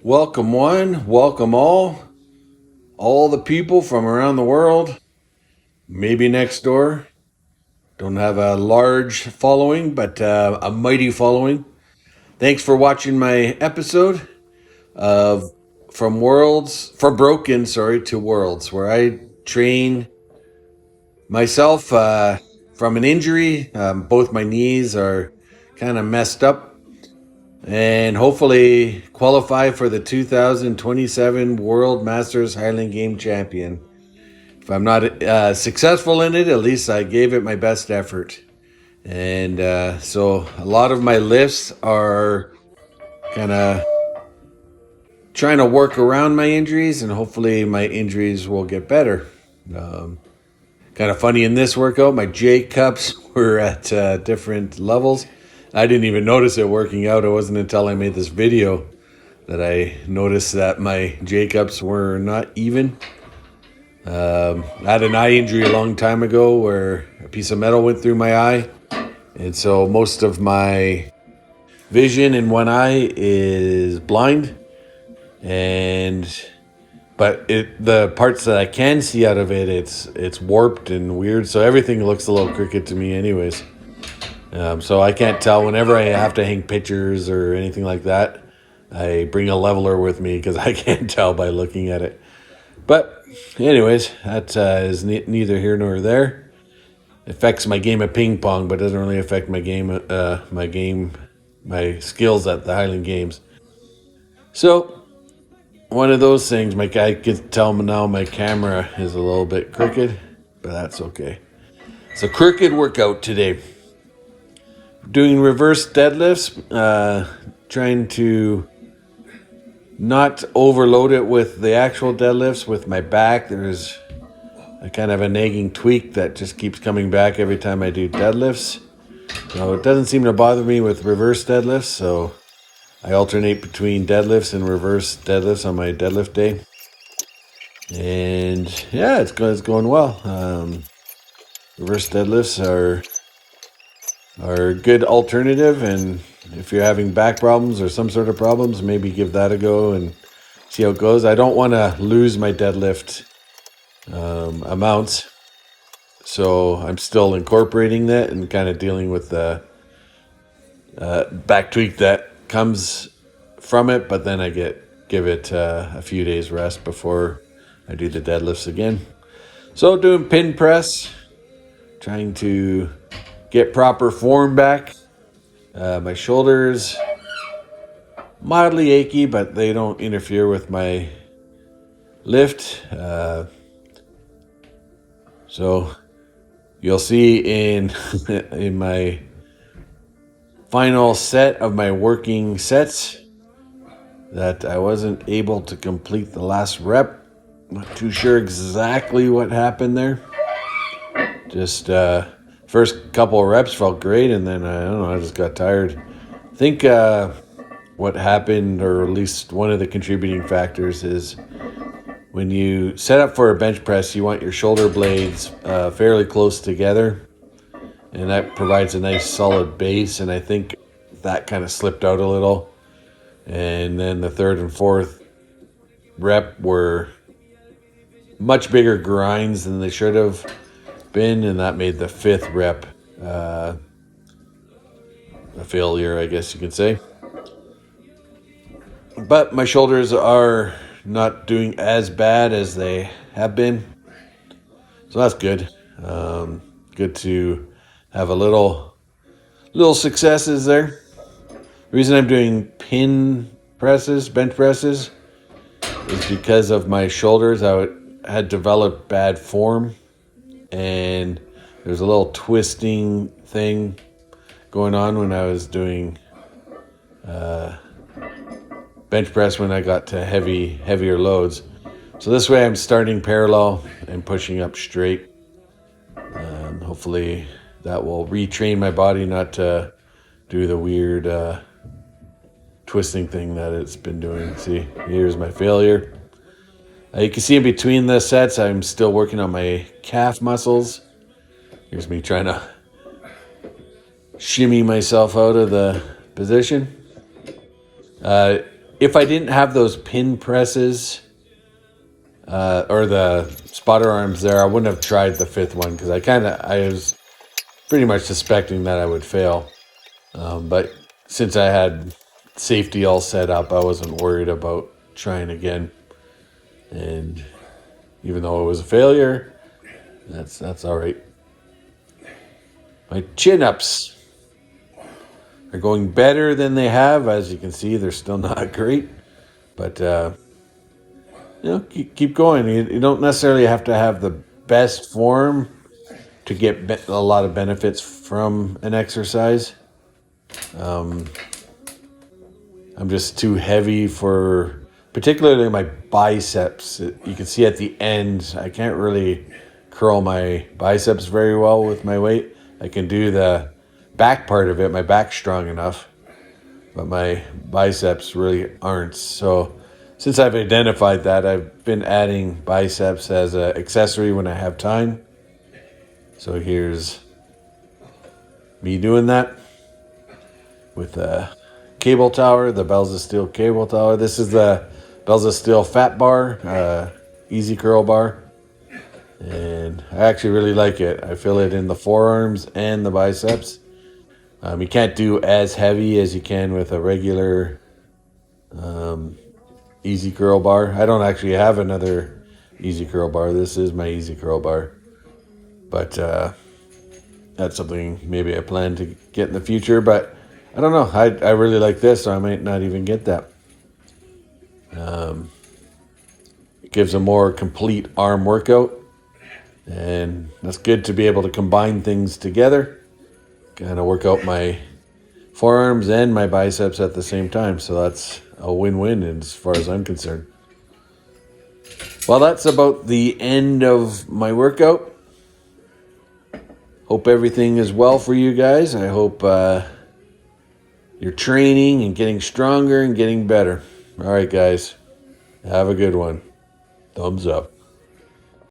Welcome one, welcome all the people from around the world, maybe next door. Don't have a large following, but a mighty following. Thanks for watching my episode of from broken, to worlds, where I train myself from an injury. Both my knees are kind of messed up, and hopefully qualify for the 2027 World Masters Highland Game Champion. If I'm not successful in it, at least I gave it my best effort. And so a lot of my lifts are kind of trying to work around my injuries, and hopefully my injuries will get better. Kind of funny in this workout, my J cups were at different levels. I didn't even notice it working out. It wasn't until I made this video that I noticed that my J cups were not even. I had an eye injury a long time ago where a piece of metal went through my eye. And so most of my vision in one eye is blind. But the parts that I can see out of it, it's warped and weird. So everything looks a little crooked to me anyways. So I can't tell. Whenever I have to hang pictures or anything like that, I bring a leveler with me because I can't tell by looking at it. But anyways, that is neither here nor there. It affects my game of ping pong, but doesn't really affect my skills at the Highland Games. So one of those things, I can tell now my camera is a little bit crooked, but that's okay. It's a crooked workout today. Doing reverse deadlifts, trying to not overload it with the actual deadlifts. With my back, there's a kind of a nagging tweak that just keeps coming back every time I do deadlifts. So it doesn't seem to bother me with reverse deadlifts, so I alternate between deadlifts and reverse deadlifts on my deadlift day. And yeah, it's going well. Reverse deadlifts are a good alternative, and if you're having back problems or some sort of problems, maybe give that a go and see how it goes. I don't want to lose my deadlift amounts, so I'm still incorporating that and kind of dealing with the back tweak that comes from it, but then I give it a few days rest before I do the deadlifts again. So doing pin press, trying to get proper form back. My shoulders mildly achy, but they don't interfere with my lift. So you'll see in in my final set of my working sets that I wasn't able to complete the last rep. Not too sure exactly what happened there. Just first couple of reps felt great, and then I don't know, I just got tired. I think what happened, or at least one of the contributing factors, is when you set up for a bench press, you want your shoulder blades fairly close together, and that provides a nice solid base. And I think that kind of slipped out a little, and then the third and fourth rep were much bigger grinds than they should have been, and that made the fifth rep a failure, I guess you could say. But my shoulders are not doing as bad as they have been, so that's good. Good to have a little successes there. The reason I'm doing bench presses, is because of my shoulders. I had developed bad form, and there's a little twisting thing going on when I was doing bench press when I got to heavier loads. So this way I'm starting parallel and pushing up straight. Hopefully that will retrain my body not to do the weird twisting thing that it's been doing. See, here's my failure. You can see in between the sets, I'm still working on my calf muscles. Here's me trying to shimmy myself out of the position. if I didn't have those pin presses or the spotter arms there, I wouldn't have tried the 5th one because I was pretty much suspecting that I would fail. But since I had safety all set up, I wasn't worried about trying again. And even though it was a failure, that's all right. My chin-ups are going better than they have. As you can see, they're still not great. But, keep going. You don't necessarily have to have the best form to get a lot of benefits from an exercise. I'm just too heavy for, particularly my biceps. You can see at the end, I can't really curl my biceps very well with my weight. I can do the back part of it. My back's strong enough, but my biceps really aren't. So since I've identified that, I've been adding biceps as an accessory when I have time. So here's me doing that with a cable tower, the Bells of Steel cable tower. This is the Bells of Steel fat bar, easy curl bar. And I actually really like it. I feel it in the forearms and the biceps. You can't do as heavy as you can with a regular easy curl bar. I don't actually have another easy curl bar. This is my easy curl bar. But that's something maybe I plan to get in the future. But I don't know. I really like this, so I might not even get that. It gives a more complete arm workout. And that's good to be able to combine things together. Kind of work out my forearms and my biceps at the same time. So that's a win-win as far as I'm concerned. Well, that's about the end of my workout. Hope everything is well for you guys. I hope you're training and getting stronger and getting better. All right, guys. Have a good one. Thumbs up.